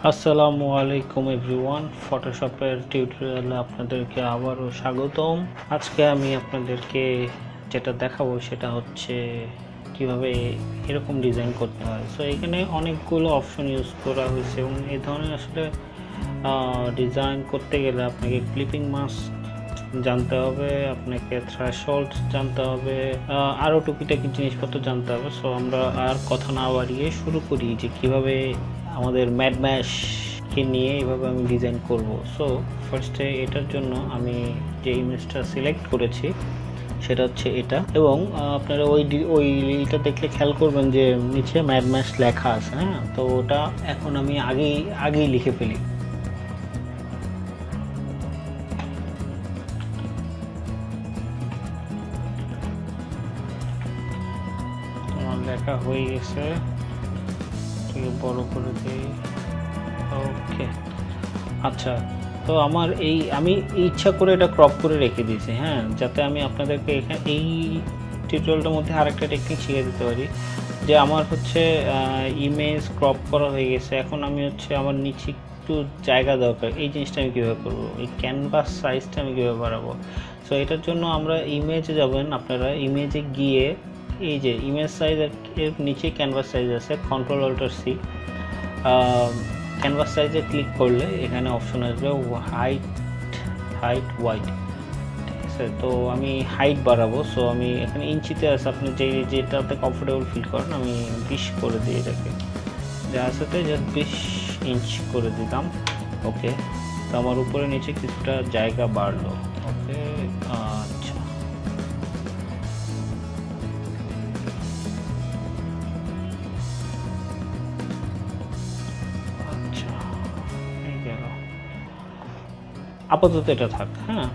আসসালামু আলাইকুম এভরিওয়ান, ফটোশপের টিউটোরিয়ালে আপনাদেরকে আবারও স্বাগতম। আজকে আমি আপনাদেরকে যেটা দেখাবো সেটা হচ্ছে কিভাবে এরকম ডিজাইন করতে হয়। সো এখানে অনেকগুলো অপশন ইউজ করা হয়েছে এবং এই ধরনের আসলে ডিজাইন করতে গেলে আপনাকে ক্লিপিং মাস্ক জানতে হবে, আপনাকে থ্রেশহোল্ড জানতে হবে, আরও টুকিটাকি জিনিসপত্র জানতে হবে। সো আমরা আর কথা না বাড়িয়ে শুরু করি যে কিভাবে আমাদের ম্যাড ম্যাশকে নিয়ে এইভাবে আমি ডিজাইন করব। সো ফার্স্টে এটার জন্য আমি যে ইমেজটা সিলেক্ট করেছি সেটা হচ্ছে এটা, এবং আপনারা ওইটা দেখলে খেয়াল করবেন যে নিচে ম্যাড ম্যাশ লেখা আছে। হ্যাঁ, তো ওটা এখন আমি আগেই লিখে ফেলি। লেখা হয়ে গেছে, বড় করে দিই। ওকে, আচ্ছা, তো আমার আমি ইচ্ছা করে এটা ক্রপ করে রেখে দিয়েছি, হ্যাঁ, যাতে আমি আপনাদেরকে এখানে এই টিউটোরিয়ালটার মধ্যে আরেকটা টেকনিক শিখিয়ে দিতে পারি যে আমার হচ্ছে ইমেজ ক্রপ করা হয়ে গেছে। এখন আমি হচ্ছে আমার নিচে একটু জায়গা দরকার, এই জিনিসটা আমি কীভাবে করবো, এই ক্যানভাস সাইজটা আমি কীভাবে বাড়াবো। সো এটার জন্য আমরা ইমেজে যাবেন, আপনারা ইমেজে গিয়ে এই যে ইমেজ সাইজ এর নিচে ক্যানভাস সাইজ আছে, Ctrl+Alt+C। ক্যানভাস সাইজে ক্লিক করলে এখানে অপশন আসবে হাইট ওয়াইড, ঠিক আছে। তো আমি হাইট বাড়াবো, সো আমি এখানে ইঞ্চিতে আছে, আপনি যেটাতে কমফোর্টেবল ফিল করেন। আমি 20 করে দিই এটাকে, যা আছে জাস্ট 20 ইঞ্চ করে দিতাম। ওকে, তো আমার উপরে নিচে কিছুটা জায়গা বাড়লো। ওকে, আচ্ছা, আপাতত এটা থাক। হ্যাঁ,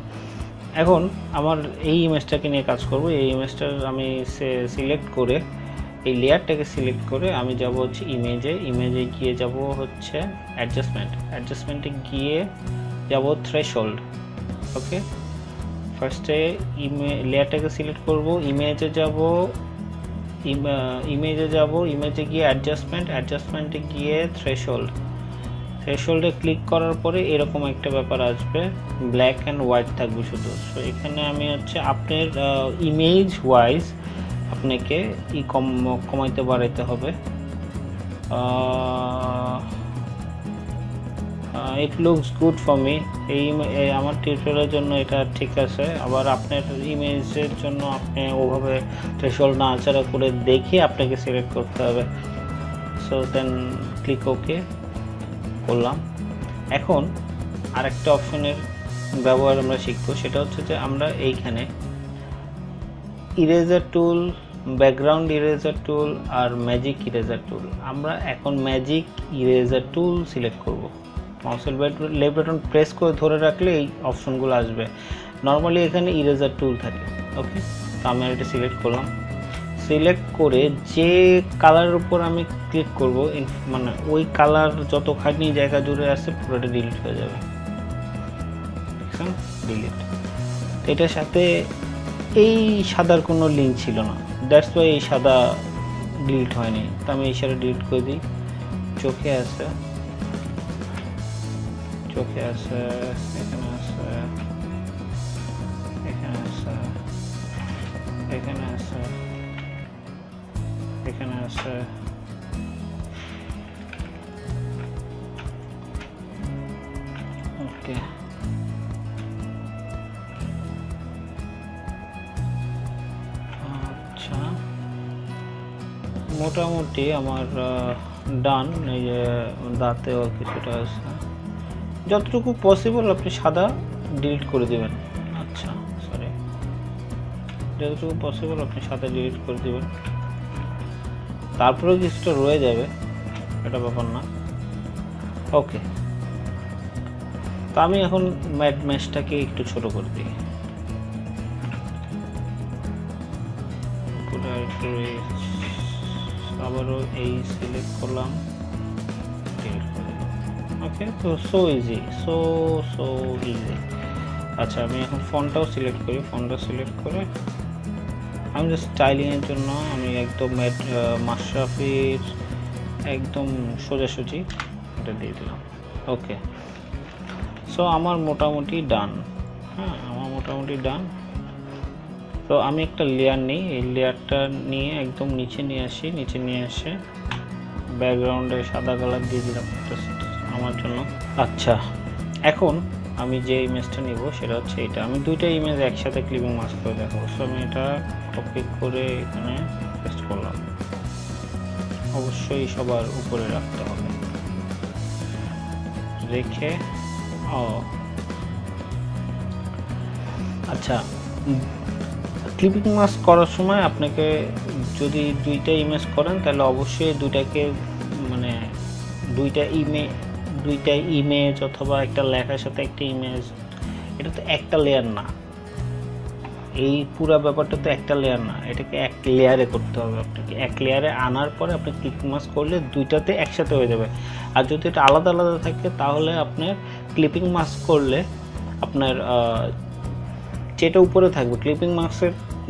এখন আমার এই ইমেজটাকে নিয়ে কাজ করব। এই ইমেজটার আমি সিলেক্ট করে এই লেয়ারটাকে সিলেক্ট করে আমি যাব হচ্ছে ইমেজে গিয়ে যাব হচ্ছে অ্যাডজাস্টমেন্টে গিয়ে যাব থ্রেশহোল্ড। ওকে, ফার্স্টে লেয়ারটাকে সিলেক্ট করব, ইমেজে যাব, ইমেজে গিয়ে অ্যাডজাস্টমেন্টে গিয়ে থ্রেশহোল্ডে ক্লিক করার পরে এরকম একটা ব্যাপার আসবে, ব্ল্যাক অ্যান্ড হোয়াইট থাকবে শুধু। সো এখানে আমি হচ্ছে আপনার ইমেজ ওয়াইজ আপনাকে কমাইতে বাড়াইতে হবে। It looks good for me. আমার টিউটোরিয়ালের জন্য এটা ঠিক আছে। আবার আপনার ইমেজের জন্য আপনি ওভাবে থ্রেশহোল্ড নাড়াচাড়া করে দেখে আপনাকে সিলেক্ট করতে হবে। সো দেন ক্লিক ওকে করলাম। এখন আরেকটা অপশনের ব্যবহার আমরা শিখবো, সেটা হচ্ছে যে আমরা এইখানে eraser tool, background eraser tool আর ম্যাজিক ইরেজার টুল, আমরা এখন ম্যাজিক ইরেজার টুল সিলেক্ট করব। মাউসের লেফট বাটন প্রেস করে ধরে রাখলে এই অপশনগুলো আসবে। নর্মালি এখানে ইরেজার টুল থাকে। ওকে, তো আমি এটা সিলেক্ট করলাম। সিলেক্ট করে যে কালারের উপর আমি ক্লিক করব, মানে ওই কালার যতখানি জায়গা জুড়ে আছে পুরোটা ডিলিট হয়ে যাবে। দেখছেন, ডিলিট। এটার সাথে এই সাদার কোনো লিঙ্ক ছিল না, দ্যাটস ওয়াই এই সাদা ডিলিট হয়নি। তো আমি এই সাদা ডিলিট করে দিই। চোখে আছে, এখানে আছে, এখানে আছে, এখানে আছে, এখানে আছে। ওকে, আচ্ছা, মোটামুটি আমার ডান। এই যে দাঁতেও কিছুটা আছে, যতটুকু পসিবল আপনি সাদা ডিলিট করে দেবেন। আচ্ছা, সরি, যতটুকু পসিবল আপনি সাদা ডিলিট করে দেবেন। তারপরেও কিছুটা রয়ে যাবে, এটা ব্যাপার না। ওকে, তো আমি এখন ম্যাড ম্যাশটাকে একটু ছোট করে দিই। আবারও এই সিলেক্ট করলাম, ডিলিট করে দিলাম। ওকে, তো সো ইজি। আচ্ছা, আমি এখন ফন্টটাও সিলেক্ট করি। ফন্টটা সিলেক্ট করে আমি জাস্ট স্টাইলিংয়ের জন্য আমি একদম মাশরাফির একদম সোজাসুজি এটা দিয়ে দিলাম। ওকে, সো আমার মোটামুটি ডান। হ্যাঁ, আমার মোটামুটি ডান। তো আমি একটা লেয়ার নিই, এই লেয়ারটা নিয়ে একদম নিচে নিয়ে আসি, নিচে নিয়ে এসে ব্যাকগ্রাউন্ডে সাদা কালার দিয়ে দিলাম আমার জন্য। আচ্ছা, এখন আমি যে ইমেজটা নিব সেটা হচ্ছে এটা। আমি দুইটা ইমেজ একসাথে ক্লিপিং মাস্ক করে দেখাবো। সো আমি এটা কপি করে এখানে পেস্ট করলাম। অবশ্যই সবার উপরে রাখতে হবে, রেখে আচ্ছা, ক্লিপিং মাস্ক করার সময় আপনাকে যদি দুইটা ইমেজ করেন তাহলে অবশ্যই দুইটাকে মানে দুইটা ইমেজ অথবা একটা লেখার সাথে একটা ইমেজ, এটা তো একটা লেয়ার না, এই পুরো ব্যাপারটা তো একটা লেয়ার না, এটাকে এক লেয়ারে করতে হবে। আপনাকে এক লেয়ারে আনার পরে আপনি ক্লিপিং মাস্ক করলে দুইটাতে একসাথে হয়ে যাবে। আর যদি এটা আলাদা আলাদা থাকে তাহলে আপনার ক্লিপিং মাস্ক করলে আপনার যেটা উপরে থাকবে ক্লিপিং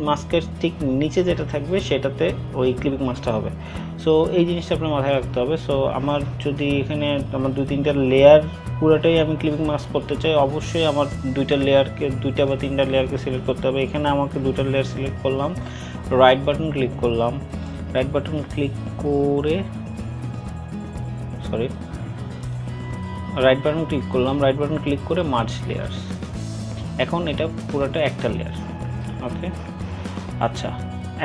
মাস্কের ঠিক নিচে যেটা থাকবে সেটাতে ওই ক্লিপিং মাস্কটা হবে। সো এই জিনিসটা আপনার মাথায় রাখতে হবে। সো আমার যদি এখানে আমার 2-3টা লেয়ার পুরোটাই আমি ক্লিপিং মাস্ক করতে চাই, অবশ্যই আমার দুইটা বা তিনটা লেয়ারকে সিলেক্ট করতে হবে। এখানে আমাকে দুইটা লেয়ার সিলেক্ট করলাম, রাইট বাটন ক্লিক করলাম, রাইট বাটন ক্লিক করে মার্জ লেয়ার্স। এখন এটা পুরোটা একটা লেয়ার। ওকে, আচ্ছা,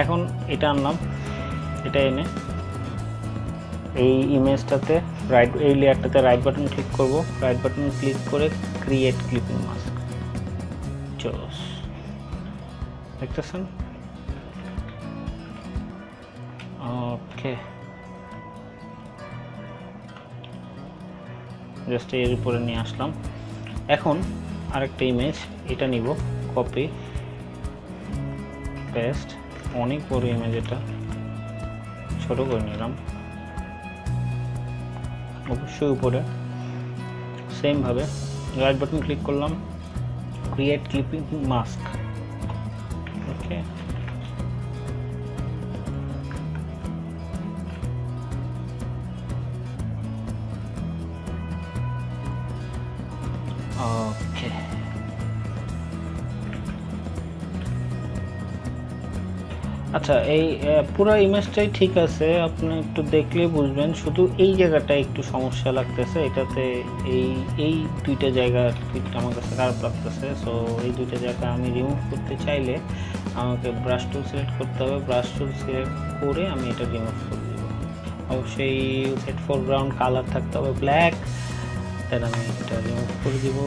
এখন এটা আনলাম, এটা এনে এই ইমেজটাতে এই লেয়ারটাতে রাইট বাটন ক্লিক করব, রাইট বাটন ক্লিক করে ক্রিয়েট ক্লিপিং মাস্ক। জোস, দেখতেছেন? ওকে, জাস্ট এর উপরে নিয়ে আসলাম। এখন আরেকটা ইমেজ, এটা নিব, কপি পেস্ট, অনেক বড় ইমেজ, এটা ছোট করে নিলাম, অবশ্যই উপরে সেম ভাবে রাইট বাটন ক্লিক করলাম, ক্রিয়েট ক্লিপিং মাস্ক। ওকে, ওকে, আচ্ছা, এই পুরো ইমেজটাই ঠিক আছে, আপনি একটু দেখলেই বুঝবেন। শুধু এই জায়গাটা একটু সমস্যা লাগতেছে, এটাতে এই দুইটা জায়গা আমার কাছে খারাপ লাগতেছে। সো এই দুইটা জায়গা আমি রিমুভ করতে চাইলে আমাকে ব্রাশ টুল সিলেক্ট করতে হবে, ব্রাশ টুল সিলেক্ট করে আমি এটা রিমুভ করে দেব। অবশ্যই সেট ফরগ্রাউন্ড কালার থাকতে হবে ব্ল্যাক, দেন আমি এটা রিমুভ করে দিব,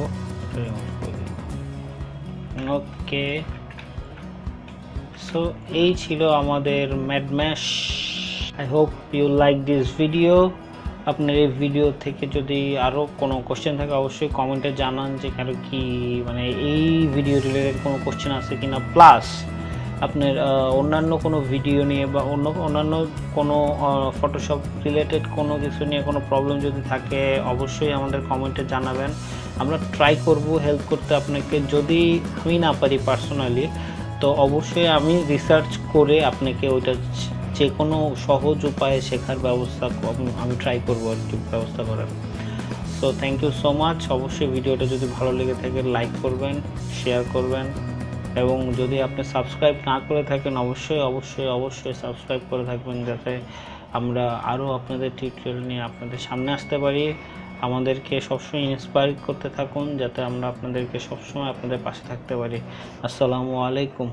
ওকে। সো এই ছিল আমাদের ম্যাডম্যাশ। I hope you like this video. আপনার এই ভিডিও থেকে যদি আরও কোনো কোশ্চেন থাকে অবশ্যই কমেন্টে জানান যে কারো কি মানে এই ভিডিও রিলেটেড কোনো কোশ্চেন আছে কিনা, প্লাস আপনার অন্যান্য কোনো ভিডিও নিয়ে বা অন্যান্য কোনো ফটোশপ রিলেটেড কোনো কিছু নিয়ে কোনো প্রবলেম যদি থাকে অবশ্যই আমাদের কমেন্টে জানাবেন। আমরা ট্রাই করব হেল্প করতে আপনাকে। যদি আমি না পারি পার্সোনালি তো অবশ্যই আমি রিসার্চ করে আপনাকে ওইটা যে কোনো সহজ উপায়ে শেখার ব্যবস্থা আমি ট্রাই করবো আর কি ব্যবস্থা করার। So thank you so much. অবশ্যই ভিডিওটা যদি ভালো লেগে থাকে লাইক করবেন, শেয়ার করবেন, এবং যদি আপনি সাবস্ক্রাইব না করে থাকেন অবশ্যই সাবস্ক্রাইব করে থাকবেন, যাতে আমরা আরও আপনাদের টিউটোরিয়াল নিয়ে আপনাদের সামনে আসতে পারি। আমাদেরকে সবসময় ইন্সপায়ার করতে থাকুন যাতে আমরা আপনাদেরকে সবসময় আপনাদের পাশে থাকতে পারি। আসসালামু আলাইকুম।